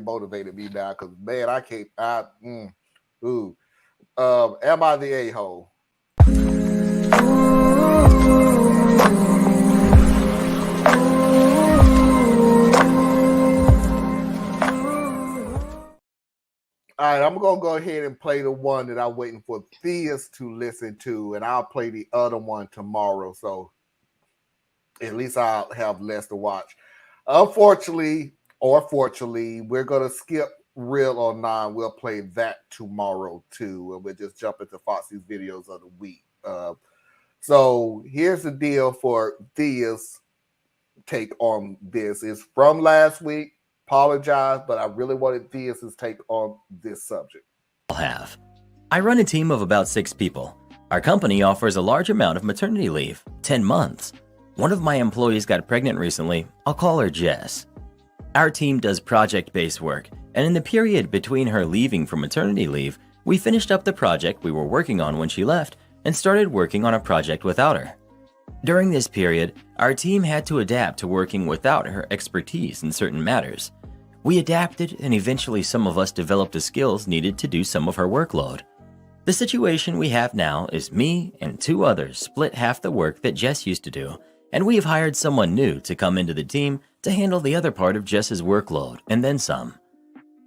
motivated me now because man, I can't. Ooh. Am I the a-hole? All right, I'm gonna go ahead and play the one that I'm waiting for Theus to listen to, and I'll play the other one tomorrow. So at least I'll have less to watch. Unfortunately, or fortunately, we're gonna skip Real or Non. We'll play that tomorrow too, and we'll just jump into Foxy's videos of the week. So here's the deal for Thea's take on this. It's from last week. Apologize, but I really wanted Thea's take on this subject. I run a team of about 6 people. Our company offers a large amount of maternity leave, 10 months. One of my employees got pregnant recently. I'll call her Jess. Our team does project-based work, and in the period between her leaving for maternity leave, we finished up the project we were working on when she left and started working on a project without her. During this period, our team had to adapt to working without her expertise in certain matters. We adapted, and eventually some of us developed the skills needed to do some of her workload. The situation we have now is me and 2 others split half the work that Jess used to do, and we have hired someone new to come into the team to handle the other part of Jess's workload and then some.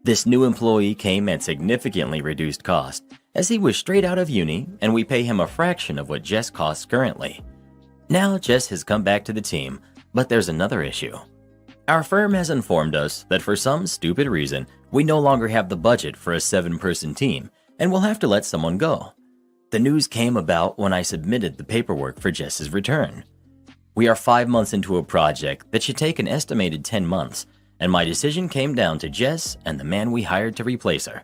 This new employee came at significantly reduced cost, as he was straight out of uni and we pay him a fraction of what Jess costs currently. Now Jess has come back to the team, but there's another issue. Our firm has informed us that for some stupid reason, we no longer have the budget for a 7-person team and we'll have to let someone go. The news came about when I submitted the paperwork for Jess's return. We are 5 months into a project that should take an estimated 10 months, and my decision came down to Jess and the man we hired to replace her.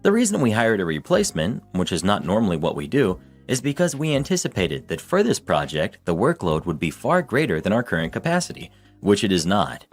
The reason we hired a replacement, which is not normally what we do, is because we anticipated that for this project, the workload would be far greater than our current capacity, which it is not.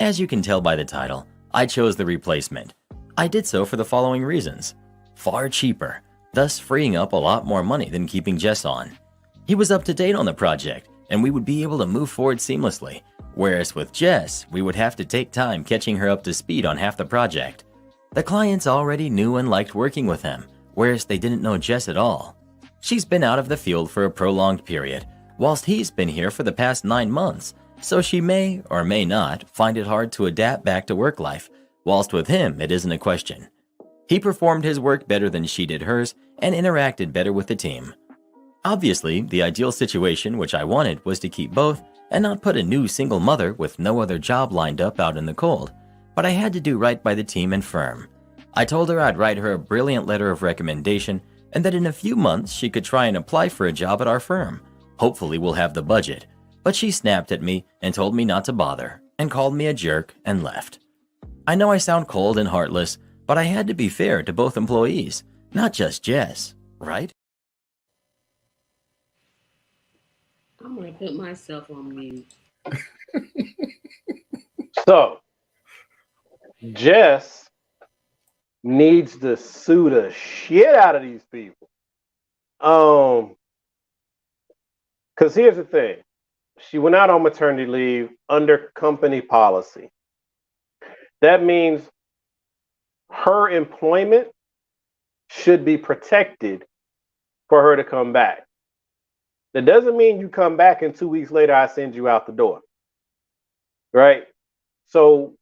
As you can tell by the title, I chose the replacement. I did so for the following reasons. Far cheaper, thus freeing up a lot more money than keeping Jess on. He was up to date on the project, and we would be able to move forward seamlessly, whereas with Jess, we would have to take time catching her up to speed on half the project. The clients already knew and liked working with him, whereas they didn't know Jess at all. She's been out of the field for a prolonged period, whilst he's been here for the past 9 months, so she may or may not find it hard to adapt back to work life, whilst with him it isn't a question. He performed his work better than she did hers and interacted better with the team. Obviously, the ideal situation which I wanted was to keep both and not put a new single mother with no other job lined up out in the cold, but I had to do right by the team and firm. I told her I'd write her a brilliant letter of recommendation and that in a few months she could try and apply for a job at our firm. Hopefully we'll have the budget. But she snapped at me and told me not to bother and called me a jerk and left. I know I sound cold and heartless, but I had to be fair to both employees, not just Jess, right? I'm going to put myself on mute. So, Jess needs to sue the shit out of these people. Because here's the thing. She went out on maternity leave under company policy. That means her employment should be protected for her to come back. That doesn't mean you come back and 2 weeks later I send you out the door. Right? So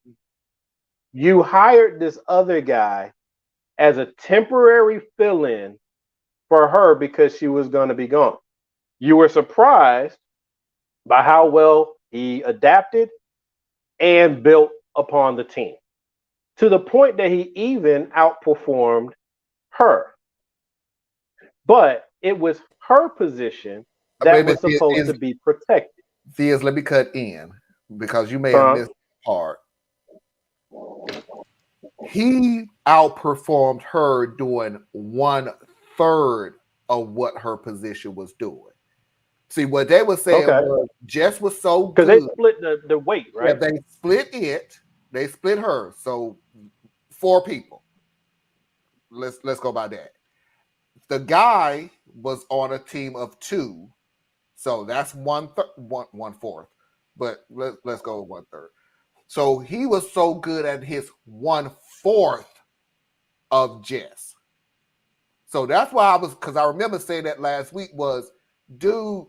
you hired this other guy as a temporary fill-in for her because she was going to be gone. You were surprised by how well he adapted and built upon the team, to the point that he even outperformed her. But it was her position that was supposed to be protected. Theus, let me cut in because you may have missed part. He outperformed her doing 1/3 of what her position was doing. See, what they were saying was Jess was so good. Because they split the weight, right? Yeah, they split it. They split her. So 4 people. Let's go by that. The guy was on a team of 2. So that's 1/4. But let's go with 1/3. So he was so good at his 1/4 of Jess. So that's why because I remember saying that last week was, dude,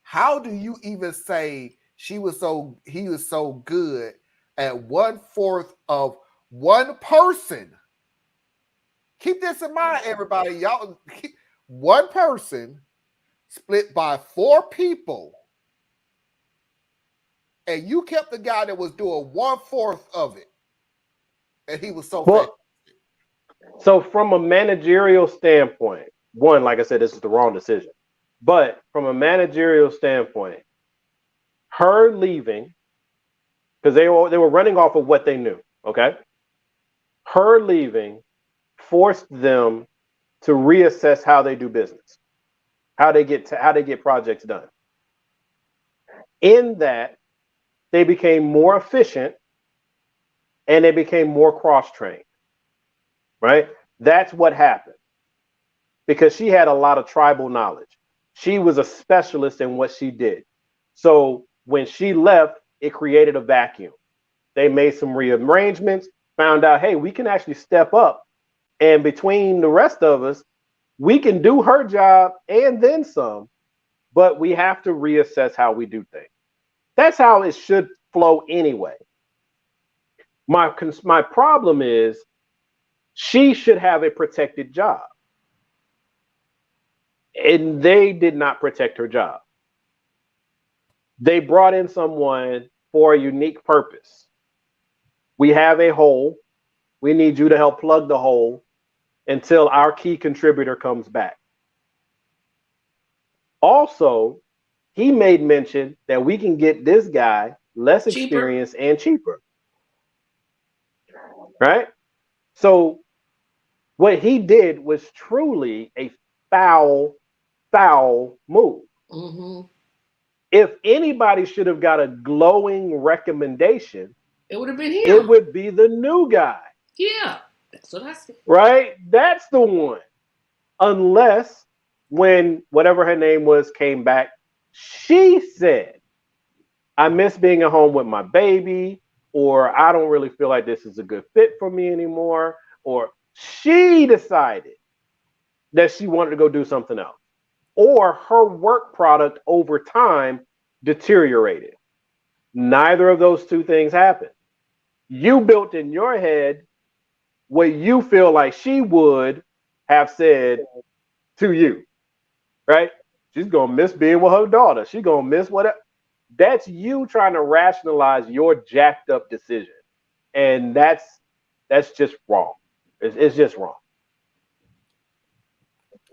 how do you even say he was so good at 1/4 of one person? Keep this in mind, everybody. Y'all, one person split by 4 people, and you kept the guy that was doing 1/4 of it, and he was so fast. So from a managerial standpoint, one, like I said, this is the wrong decision. But from a managerial standpoint, her leaving, because they were running off of what they knew, okay? Her leaving forced them to reassess how they do business, how they get projects done. In that, they became more efficient and they became more cross-trained, right? That's what happened because she had a lot of tribal knowledge. She was a specialist in what she did. So when she left, it created a vacuum. They made some rearrangements, found out, hey, we can actually step up. And between the rest of us, we can do her job and then some, but we have to reassess how we do things. That's how it should flow anyway. My problem is she should have a protected job. And they did not protect her job. They brought in someone for a unique purpose. We have a hole. We need you to help plug the hole until our key contributor comes back. Also, he made mention that we can get this guy less experienced and cheaper. Right? So what he did was truly a foul move. Mm-hmm. If anybody should have got a glowing recommendation, it would have been him. It would be the new guy. Yeah, that's what I said. Right? That's the one. Unless when whatever her name was came back, she said, I miss being at home with my baby, or I don't really feel like this is a good fit for me anymore, or she decided that she wanted to go do something else, or her work product over time deteriorated. Neither of those two things happened. You built in your head what you feel like she would have said to you, right? She's going to miss being with her daughter. She's going to miss whatever. That's you trying to rationalize your jacked up decision. And that's just wrong. It's just wrong.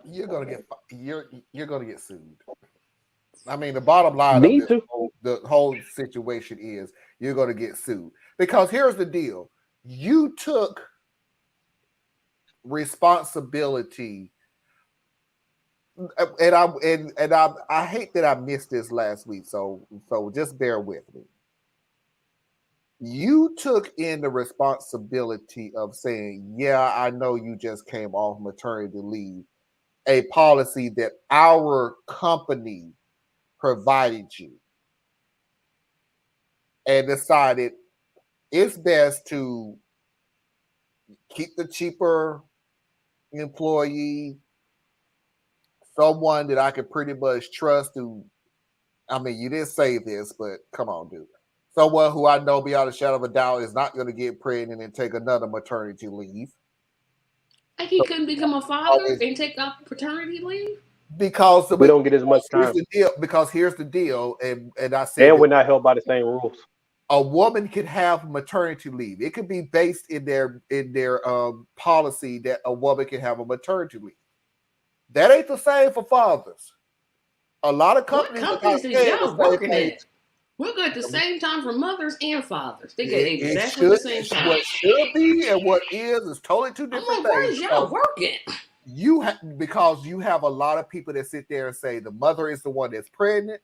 You're gonna get sued. I mean, the bottom line of this the whole situation is you're gonna get sued. Because here's the deal. You took responsibility, and I hate that I missed this last week, so just bear with me. You took in the responsibility of saying, yeah, I know you just came off maternity leave, a policy that our company provided you, and decided it's best to keep the cheaper employee, someone that I could pretty much trust to, I mean, you didn't say this, but come on, dude. Someone who I know beyond a shadow of a doubt is not going to get pregnant and take another maternity leave. Like he couldn't become a father and take off paternity leave? Because we don't get as much time. Here's the deal, and I said, and we're not held by the same rules. A woman could have maternity leave. It could be based in their policy that a woman can have a maternity leave. That ain't the same for fathers. A lot of companies is y'all working at? We're good at the same time for mothers and fathers. They get exactly the same time. What should be and what is totally two different things. Where is y'all working? Because you have a lot of people that sit there and say the mother is the one that's pregnant,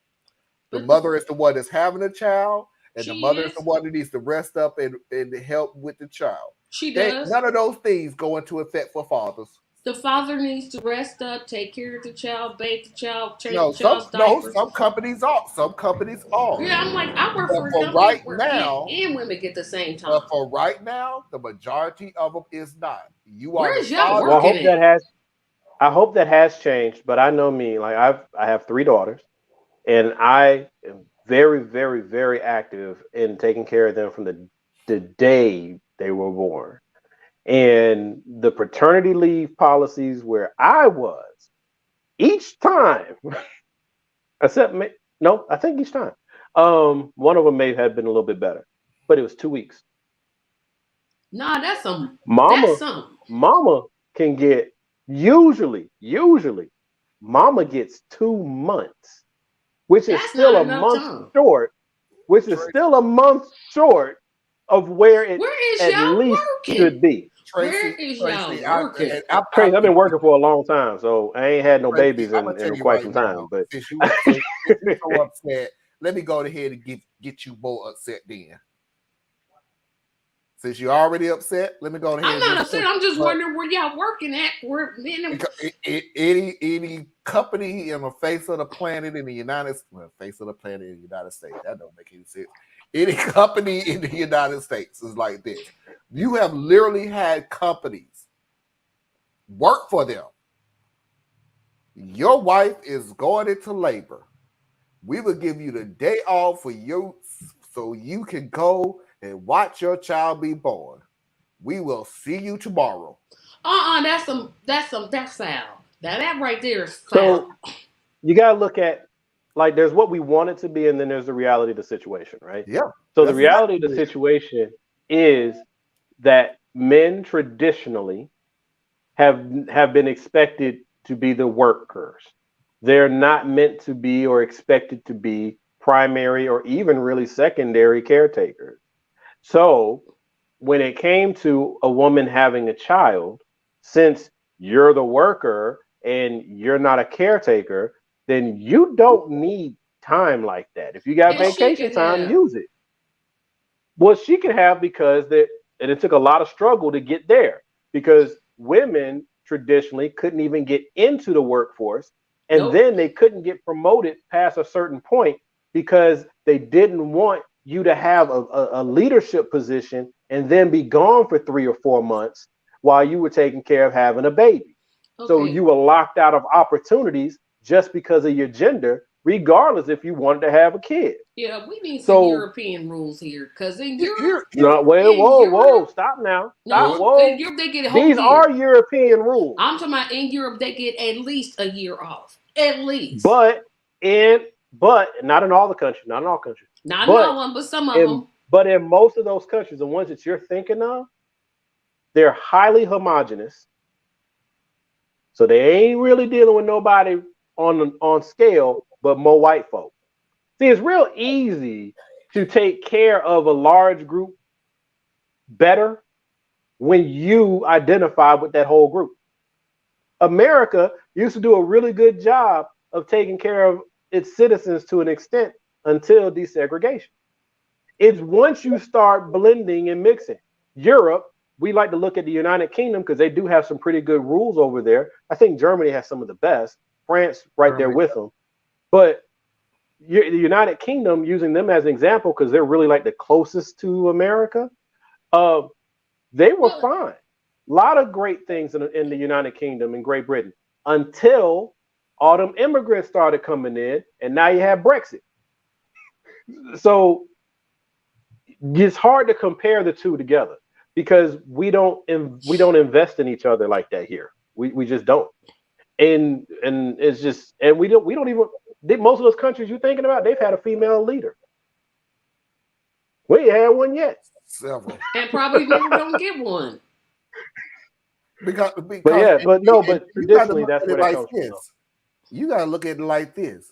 the mother is the one that's having a child, and the mother is the one that needs to rest up and help with the child. She does. None of those things go into effect for fathers. The father needs to rest up, take care of the child, bathe the child, change the child's No, diapers. some companies are. Some companies are. Yeah, I'm like, I work But for a for company right where men now, and women get the same but time. for right now, the majority of them is not. You are the Where's y'all father. Well, working at? I hope that has changed, but I know me. Like I have 3 daughters, and I am very, very, very active in taking care of them from the day they were born. And the paternity leave policies where I was each time, except no, I think each time. One of them may have been a little bit better, but it was 2 weeks. Nah, that's some. That's Mama, something. mama can get usually, mama gets 2 months, which is That's still not a enough month time. short, which is Tracy, still a month short of where it Where is at y'all least should working? be. Where Tracy, is Tracy. y'all working? Trace, I've been working for a long time, so I ain't had no Tracy, babies I'm gonna tell in you quite right some now. time. But Since you so upset, let me go ahead and get you more upset then. Since you're already upset, let me go ahead I'm and not just upset. put. I'm just But wondering where y'all working at. Where men and any company in the face of the planet in the face of the planet in the United States, that don't make any sense. Any company in the United States is like this. You have literally had companies work for them. Your wife is going into labor. We will give you the day off for you so you can go and watch your child be born. We will see you tomorrow. that's that's foul. That right there is so foul. you gotta look at, like, there's what we want it to be, and then there's the reality of the situation, right? Yeah, So the that's reality of exactly the it. situation is that men traditionally have been expected to be the workers. They're not meant to be or expected to be primary or even really secondary caretakers. So when it came to a woman having a child, since you're the worker and you're not a caretaker, then you don't need time like that. If you got And she vacation could time, have. use it. Well, she can have because that, and it took a lot of struggle to get there because women traditionally couldn't even get into the workforce, and Nope. then they couldn't get promoted past a certain point because they didn't want you to have a leadership position and then be gone for 3 or 4 months while you were taking care of having a baby. So Okay. you were locked out of opportunities just because of your gender, regardless if you wanted to have a kid. Yeah, we need some So European rules here, because no, well, In whoa, Europe, stop now. Stop, no, in whoa. Europe they get a whole These year. are European rules. I'm talking about in Europe they get at least a year off, at least. But in but not in all the countries, not in all countries. Not in But all of them, but some of in them. in most of those countries, the ones that you're thinking of, they're highly homogenous. So they ain't really dealing with nobody on scale but more white folk. See, it's real easy to take care of a large group better when you identify with that whole group. America used to do a really good job of taking care of its citizens to an extent until desegregation. It's once you start blending and mixing. Europe, we like to look at the United Kingdom because they do have some pretty good rules over there. I think Germany has some of the best. France, right there with them. But the United Kingdom, using them as an example because they're really like the closest to America, uh, they were Well, fine. A lot of great things in the United Kingdom and Great Britain until all them immigrants started coming in, and now you have Brexit. So it's hard to compare the two together because we don't invest in each other like that here. We just don't. And it's just, and we don't even, most of those countries you're thinking about, they've had a female leader. We ain't had one yet. Several. and probably never gonna get one. Because But yeah, but no, and but you got to traditionally look that's at where it that like comes from, though. this. You got to look at it like this.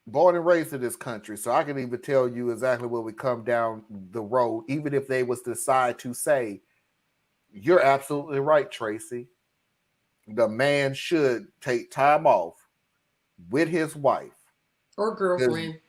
Born and raised in this country, so I can even tell you exactly where we come down the road, even if they was to decide to say, you're absolutely right, Tracy. The man should take time off with his wife. Or 'Cause girlfriend.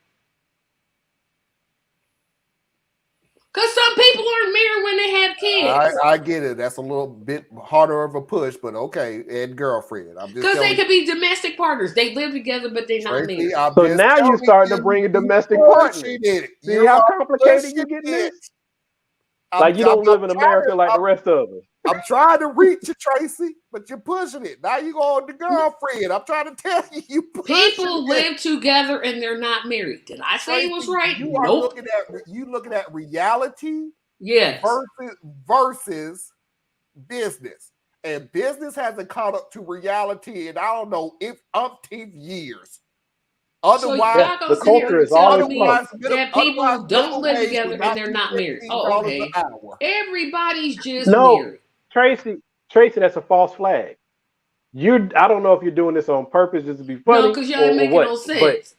Because some people aren't married when they have Yes. I get it. That's a little bit harder of a push, but okay. And girlfriend, I'm just Because they telling could be domestic partners. They live together, but they're not Tracy, married. I'm So just now you telling starting to you, bring a you domestic partner. pushing it. See You how are complicated you pushing getting it. this? Like you don't live in trying America like the rest of us. I'm trying to reach you, Tracy, but you're pushing it. Now you go on the girlfriend. I'm trying to tell you, you pushing People it. live together and they're not married. Did I say Tracy, it was right? you are Nope. looking at reality Yes. versus business. And business hasn't caught up to reality in I don't know if umpteen years. Otherwise, So y'all gonna the sit here culture and is tell always me close. that people don't minimum live wage together would and not they're be not married. Oh, $15 okay. an hour. Everybody's just No, married. Tracy, that's a false flag. I don't know if you're doing this on purpose just to be No, funny because y'all or ain't making what, no but sense.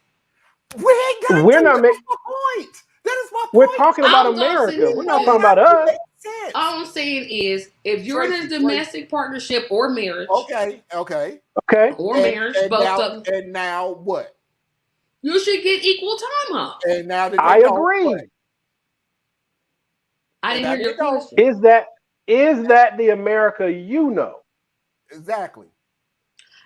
We ain't got we're to. not That's making. my point. That is my We're point. talking about I'm gonna say America. We're not talking this. about us. Sense. All I'm saying is, if you're in a domestic partnership or marriage, Okay. Okay. both of them, And now what? you should get equal time off. And now that I they don't, agree. what? I And didn't now hear your they don't. question. Is that the America you know? Exactly.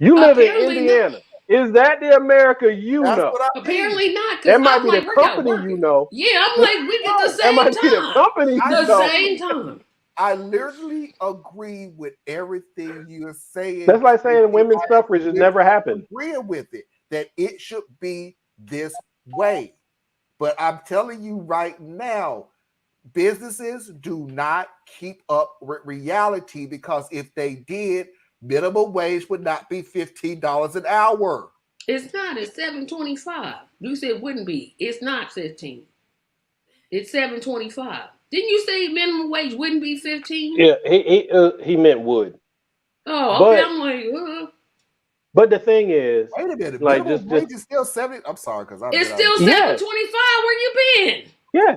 You live in Apparently Indiana. Is that the America you That's know? what I mean. Apparently not, because That might I'm be the like, we're not company you working. know. Yeah, I'm like, we get the That same might be the time. company you The know. same time. I literally agree with everything you're saying. That's like saying women's suffrage has never happened. Agreeing with it that it should be this way, but I'm telling you right now, businesses do not keep up with reality because if they did, minimum wage would not be $15 an hour. It's not. It's $7.25. You said it wouldn't be. It's not 15. It's $7.25. Didn't you say minimum wage wouldn't be 15? Yeah, he meant would. Oh, okay. But I'm like, but the thing is, Wait a minute, like minimum wage is still 70. I'm sorry because I've it's been still out. Yes. $7.25. Where you been? yeah,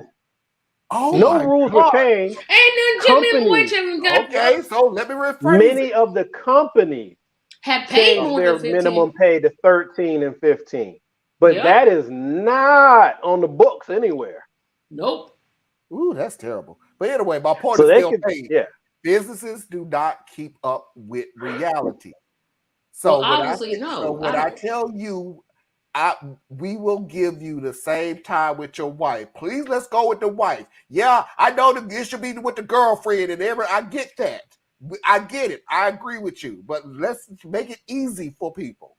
Oh no my rules will God. change. Ain't none minimum wage Companies, haven't got Okay, so let me rephrase many it. of the companies have paid change more than their 15. minimum pay to 13 and 15. But Yep. that is not on the books anywhere. Nope. Ooh, that's terrible. But anyway, my point So is they still can, paid. yeah. Businesses do not keep up with reality. Well, So obviously, no. when I tell you, we will give you the same time with your wife. Please, let's go with the wife. Yeah, I know that it should be with the girlfriend and everything. I get that. I get it. I agree with you. But let's make it easy for people.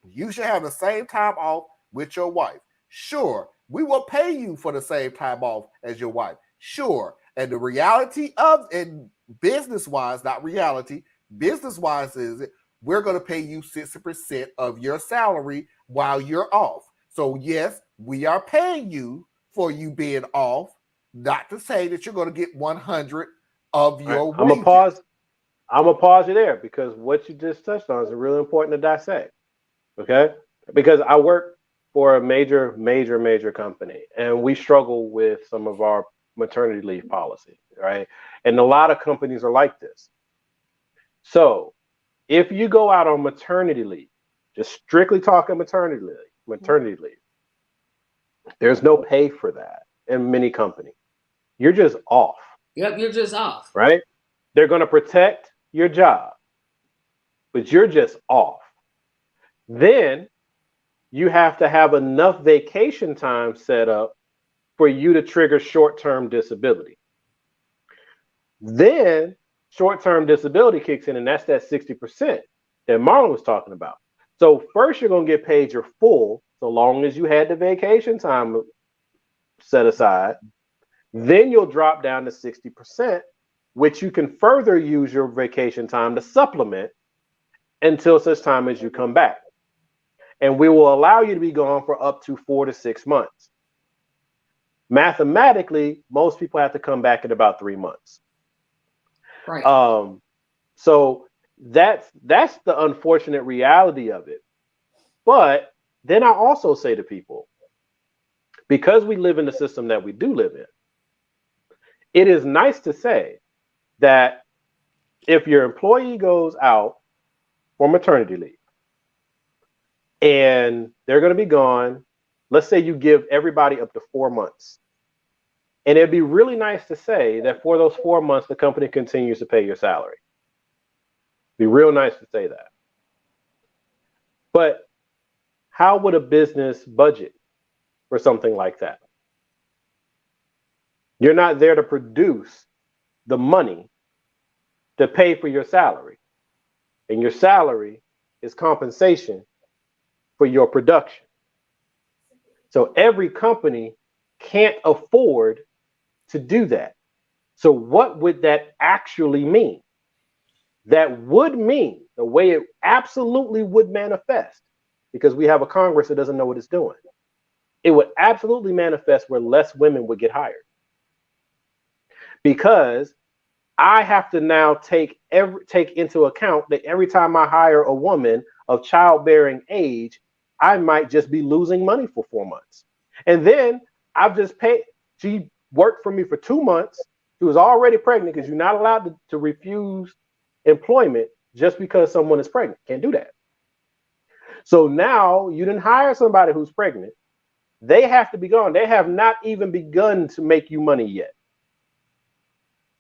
You should have the same time off with your wife. Sure, we will pay you for the same time off as your wife. Sure. And the reality of, and business wise, not reality, business wise is we're going to pay you 60% of your salary while you're off. So, yes, we are paying you for you being off, not to say that you're going to get 100 of your I'm wages. gonna pause you there because what you just touched on is really important to dissect. Okay, because I work for a major company, and we struggle with some of our maternity leave policy, right? And a lot of companies are like this. So if you go out on maternity leave, just strictly talking maternity leave, there's no pay for that in many companies. You're just off. Yep, you're just off. Right? They're going to protect your job, but you're just off. Then you have to have enough vacation time set up for you to trigger short-term disability. Then short-term disability kicks in, and that's that 60% that Marlon was talking about. So first you're going to get paid your full, so long as you had the vacation time set aside. Then you'll drop down to 60%, which you can further use your vacation time to supplement until such time as you come back. And we will allow you to be gone for up to 4 to 6 months. Mathematically, most people have to come back in about 3 months. Right. So that's the unfortunate reality of it. But then I also say to people, because we live in the system that we do live in, it is nice to say that if your employee goes out for maternity leave and they're going to be gone, let's say you give everybody up to 4 months. And it'd be really nice to say that for those 4 months, the company continues to pay your salary. Be real nice to say that. But how would a business budget for something like that? You're not there to produce the money to pay for your salary. And your salary is compensation for your production. So every company can't afford to do that. So what would that actually mean? That would mean the way it absolutely would manifest, because we have a Congress that doesn't know what it's doing. It would absolutely manifest where less women would get hired. Because I have to now take into account that every time I hire a woman of childbearing age, I might just be losing money for 4 months. And then I've just paid, she worked for me for 2 months. She was already pregnant, because you're not allowed to refuse employment just because someone is pregnant. Can't do that. So now you didn't hire somebody who's pregnant. They have to be gone. They have not even begun to make you money yet.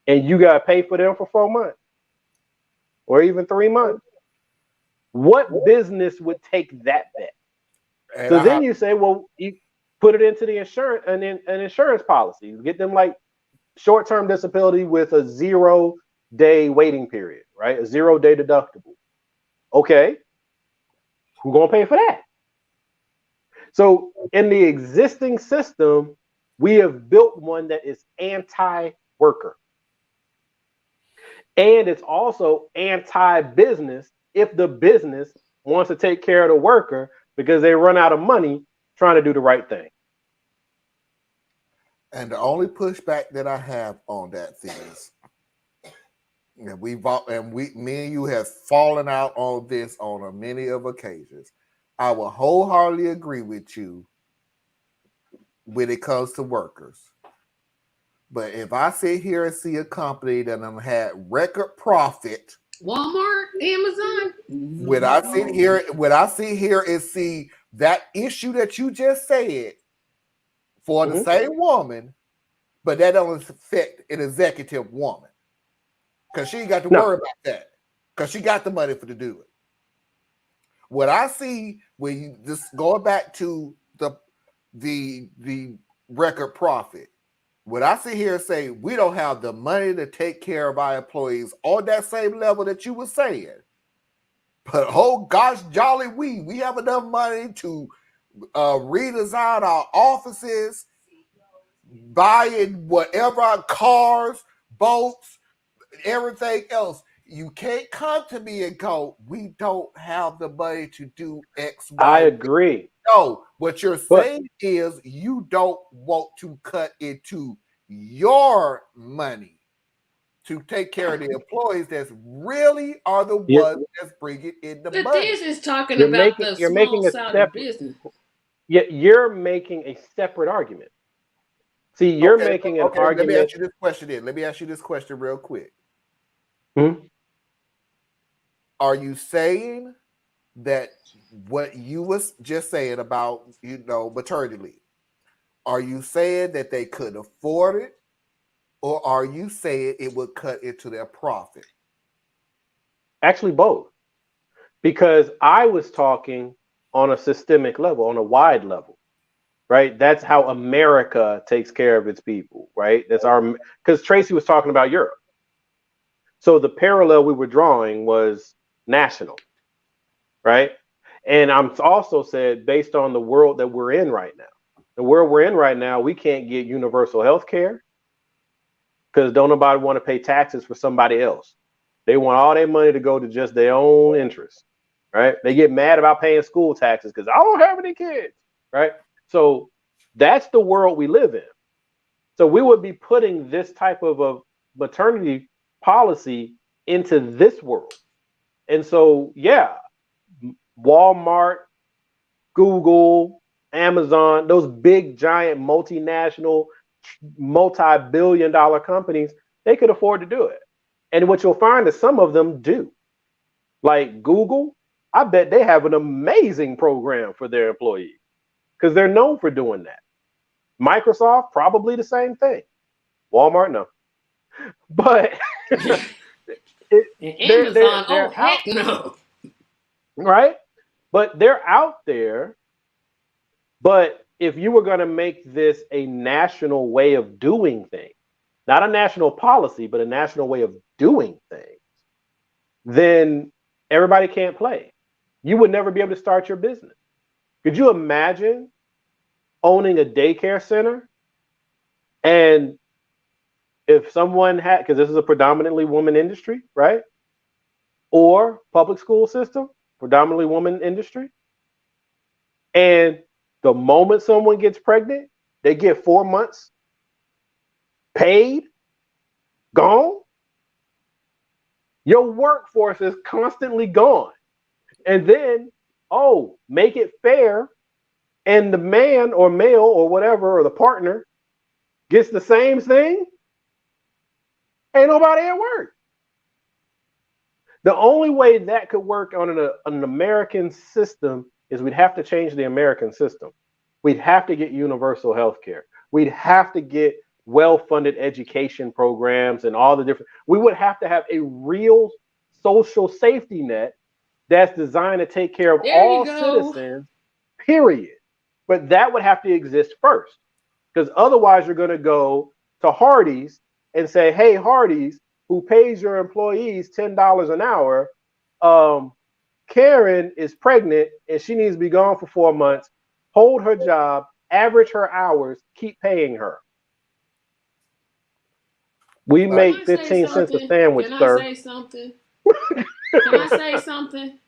And you got to pay for them for 4 months or even 3 months. What business would take that bet? And so then you say, well, you put it into the insurance, an insurance policy. Get them like short-term disability with a 0-day waiting period, right? A 0-day deductible. Okay, who's going to pay for that? So in the existing system, we have built one that is anti-worker. And it's also anti-business if the business wants to take care of the worker because they run out of money trying to do the right thing. And the only pushback that I have on that is, and me and you have fallen out on this on many of occasions. I will wholeheartedly agree with you when it comes to workers. But if I sit here and see a company that had record profit, Walmart, Amazon. When I sit here and see that issue that you just said for the same woman, but that doesn't affect an executive woman, because she ain't got to worry about that, because she got the money to do it. What I see when you just going back to the record profit, when I sit here and say we don't have the money to take care of our employees on that same level that you were saying, but oh gosh, jolly we have enough money to redesign our offices, buying whatever our cars, boats, everything else. You can't come to me and go, we don't have the money to do X, Y. I agree. No, what you're saying is you don't want to cut into your money to take care of the employees that really are the ones that's bringing in the money. But this is talking about the small side of business. Yeah, you're making a separate argument. See, you're making an argument. Let me ask you this question then. Let me ask you this question real quick. Are you saying that what you was just saying about, maternity leave, are you saying that they couldn't afford it, or are you saying it would cut into their profit? Actually, both. Because I was talking on a systemic level, on a wide level, right? That's how America takes care of its people, right? Because Tracy was talking about Europe. So the parallel we were drawing was national, right? And I'm also said, based on the world that we're in right now, the world we're in right now, we can't get universal health care because don't nobody want to pay taxes for somebody else. They want all their money to go to just their own interests, right? They get mad about paying school taxes because I don't have any kids, right? So that's the world we live in. So we would be putting this type of a maternity policy into this world. And so, yeah, Walmart, Google, Amazon, those big, giant, multinational, multi-billion-dollar companies, they could afford to do it. And what you'll find is some of them do. Like Google, I bet they have an amazing program for their employees because they're known for doing that. Microsoft, probably the same thing. Walmart, no. But And Amazon, they're oh out, heck no. right? But they're out there. But if you were going to make this a national way of doing things, not a national policy, but a national way of doing things, then everybody can't play. You would never be able to start your business. Could you imagine owning a daycare center? And if someone had, because this is a predominantly woman industry, right? Or public school system, predominantly woman industry. And the moment someone gets pregnant, they get 4 months paid, gone. Your workforce is constantly gone. And then, oh, make it fair. And the man or male or whatever, or the partner gets the same thing. Ain't nobody at work. The only way that could work on an American system is we'd have to change the American system. We'd have to get universal health care. We'd have to get well-funded education programs and all the different. We would have to have a real social safety net that's designed to take care of There you all go. citizens, period. But that would have to exist first, because otherwise you're going to go to Hardee's and say, hey, Hardee's, who pays your employees $10 an hour, Karen is pregnant and she needs to be gone for 4 months. Hold her job, average her hours, keep paying her. We make 15 cents a sandwich, sir. Can I say something? Can I say something?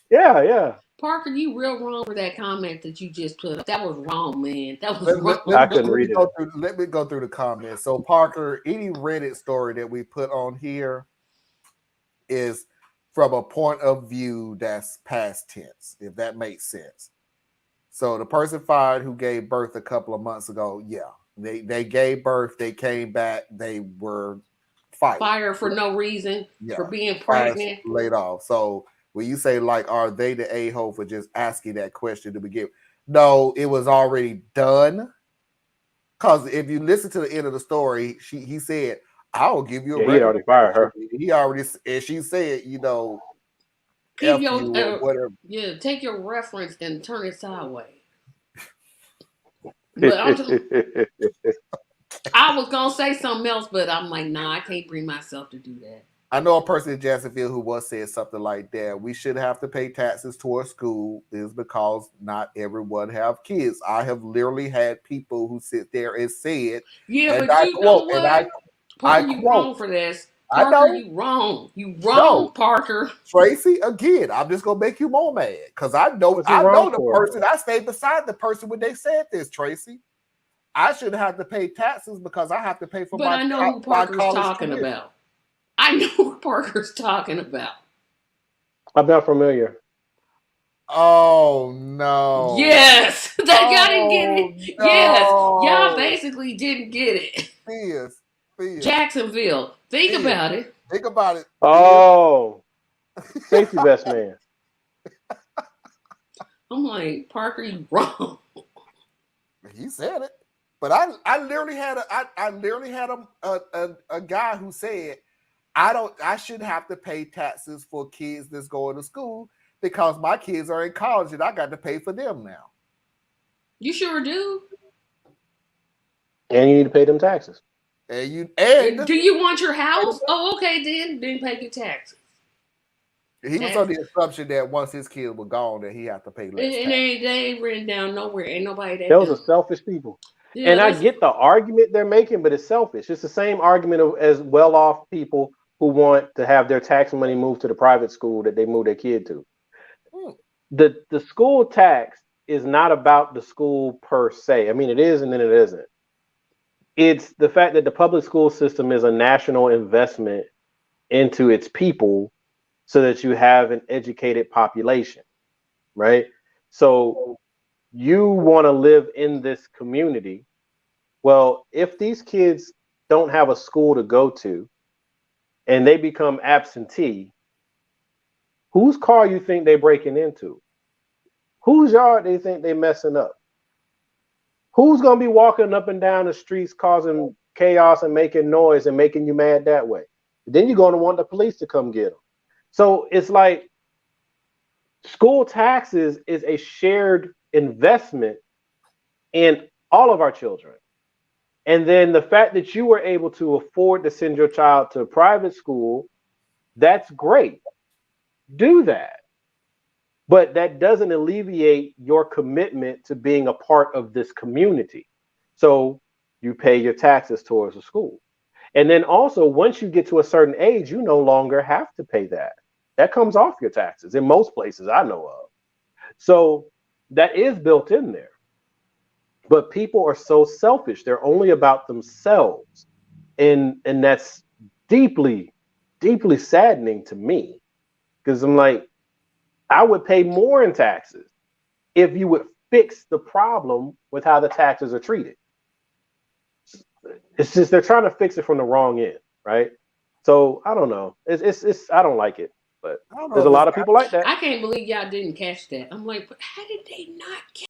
Yeah. Parker, you real wrong for that comment that you just put up. That was wrong, man. That was wrong. I couldn't read it. Let me go through the comments. So, Parker, any Reddit story that we put on here is from a point of view that's past tense, if that makes sense. So the person fired who gave birth a couple of months ago, yeah, they gave birth, they came back, they were fired for no reason, for being pregnant, laid off. So when you say, like, are they the a-hole for just asking that question to begin? No, it was already done. Because if you listen to the end of the story, he said, I'll give you a he already fired her. He already, and she said, you know, keep your whatever. Yeah, take your reference and turn it sideways. But I was gonna say something else, but I'm like, nah, I can't bring myself to do that. I know a person in Jacksonville who was saying something like that. We should have to pay taxes towards school is because not everyone have kids. I have literally had people who sit there and said, yeah, and but I you quote, know what? Parker, you wrong for this. Parker, you wrong. You wrong, Parker. Tracy, again, I'm just gonna make you more mad because I know the person. I stayed beside the person when they said this, Tracy. I shouldn't have to pay taxes because I have to pay for but I know who Parker's talking about. I know what Parker's talking about. I'm not familiar. Oh no! Yes, y'all didn't get it. No. Yes, y'all basically didn't get it. Yes. Jacksonville. Think about it. Think about it. Oh, safety vest man. I'm like, Parker, you wrong. He said it, but I literally had a guy who said, I shouldn't have to pay taxes for kids that's going to school because my kids are in college and I got to pay for them now. You sure do. And you need to pay them taxes. And do you want your house? Oh, okay, then pay your taxes. He was on the assumption that once his kids were gone, that he had to pay less. And they ain't written down nowhere. Ain't nobody that. Those are selfish people. Yeah, and I get the argument they're making, but it's selfish. It's the same argument as well-off people who want to have their tax money moved to the private school that they move their kid to. The school tax is not about the school per se. I mean, it is and then it isn't. It's the fact that the public school system is a national investment into its people so that you have an educated population, right? So you want to live in this community. Well, if these kids don't have a school to go to and they become absentee, whose car you think they're breaking into? Whose yard they think they're messing up? Who's going to be walking up and down the streets causing chaos and making noise and making you mad that way. Then you're going to want the police to come get them. So it's like school taxes is a shared investment in all of our children. And then the fact that you were able to afford to send your child to a private school, that's great. Do that. But that doesn't alleviate your commitment to being a part of this community. So you pay your taxes towards the school. And then also, once you get to a certain age, you no longer have to pay that. That comes off your taxes in most places I know of. So that is built in there. But people are so selfish. They're only about themselves. And that's deeply, deeply saddening to me. Because I'm like, I would pay more in taxes if you would fix the problem with how the taxes are treated. It's just they're trying to fix it from the wrong end, right? So I don't know. It's I don't like it, but there's a lot of people like that. I can't believe y'all didn't catch that. I'm like, but how did they not catch